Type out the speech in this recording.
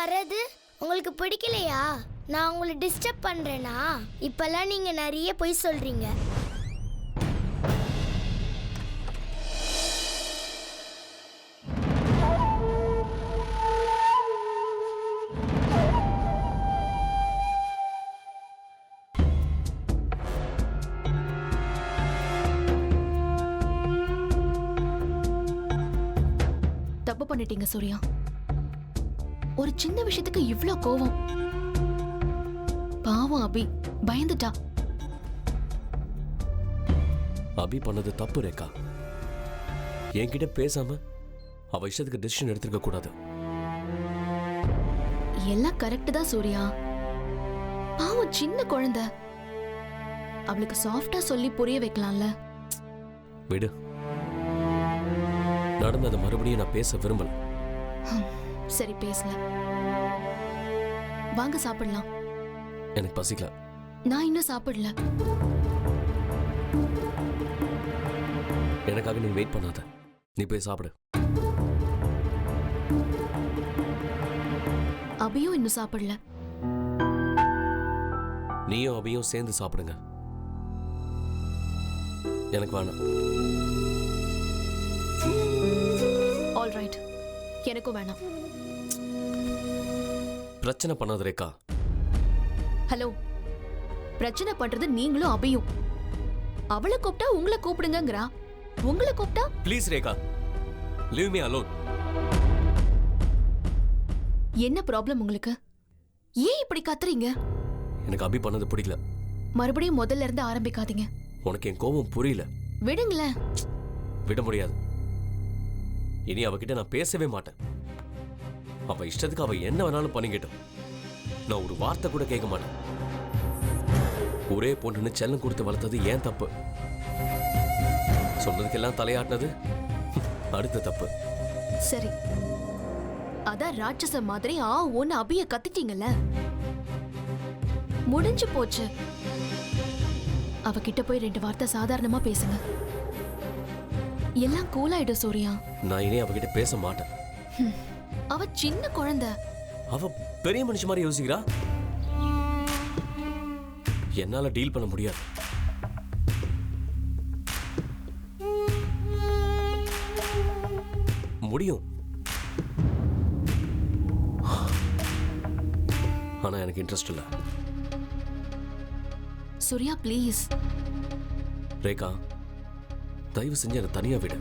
வர்றது உங்களுக்கு பிடிக்கலையா? நான் உங்களை டிஸ்டர்ப் பண்றேனா? இப்பெல்லாம் நீங்க நிறைய பொய் சொல்றீங்க. தப்பு பண்ணிட்டீங்க சூர்யா. ஒரு சின்ன விஷயத்துக்கு இவ்ளோ கோவம். பாவம் அபி பயந்துட்டா. அபி பண்ணது தப்பு ரேகா. என்கிட்ட பேசாம அவ இஷ்டத்துக்கு டிசிஷன் எடுத்துக்க கூடாது. எல்லாம் கரெக்ட் தான் சூர்யா. பாவம் சின்ன குழந்தை. அவளுக்கு சாஃப்டா சொல்லி புரிய வைக்கலாம்ல. விடு. நடந்ததை மறுபடியும் நான் பேச விரும்பல. சரி பேசல. வாங்க சாப்பிடலாம். எனக்கு பசிக்கல. நான் இன்னும் சாப்பிடல. எனக்காக நீ வெயிட் பண்ணாத. நீ போய் சாப்பிடு. அபியும் இன்னும் சாப்பிடல. நீயும் அபியும் சேர்ந்து சாப்பிடுங்க. எனக்கு வேணாம். ஆல்ரைட், எனக்கும் வேணாம். பிரச்சனை பண்ணாத ரேகா. ஹலோ, பிரச்சனை பண்றது நீங்களும் அபியும். அவளை கூப்பிட்டா உங்களை கூப்பிடுங்கங்கறா. உங்களை கூப்பிட்டா please Rekha, leave me alone. என்ன ப்ராப்ளம் உங்களுக்கு? ஏன் இப்படி கத்துறீங்க? எனக்கு அபி பண்ணது பிடிக்கல. மறுபடியும் முதல்ல இருந்து ஆரம்பிக்காதீங்க. உனக்கு என் கோபம் புரியல. விடுங்களேன். விட முடியாது. இனி அவகிட்ட நான் பேசவே மாட்டேன். அவ இஷ்டத்துக்கு அவ என்ன வேணாலும் பண்ணிக்கிட்டோம். நான் ஒரு வார்த்தை கூட கேட்க மாட்டேன். ஒரே பொண்ணுன்னு செல்லம் கொடுத்து வளர்த்தது ஏன் தப்பு. சொன்னதுக்கெல்லாம் தலையாட்டினது அடுத்த தப்பு. சரி, அதான் ராட்சச மாதிரி ஒன்னு அபிய கத்திட்டீங்கல்ல, முடிஞ்சு போச்சு. அவகிட்ட போய் 2 வார்த்தை சாதாரணமா பேசுங்க. எல்லாம் கூலாயிடும் சூர்யா. நான் இனி அவகிட்ட பேச மாட்டேன். அவ சின்ன குழந்தை. அவ பெரிய மனுஷ மாதிரி யோசிக்கிறா. என்னால டீல் பண்ண முடியாது. முடியும், ஆனா எனக்கு இன்ட்ரெஸ்ட் இல்ல. சூர்யா ப்ளீஸ். ரேகா, தயவு செஞ்சு என்னை தனியா விடு.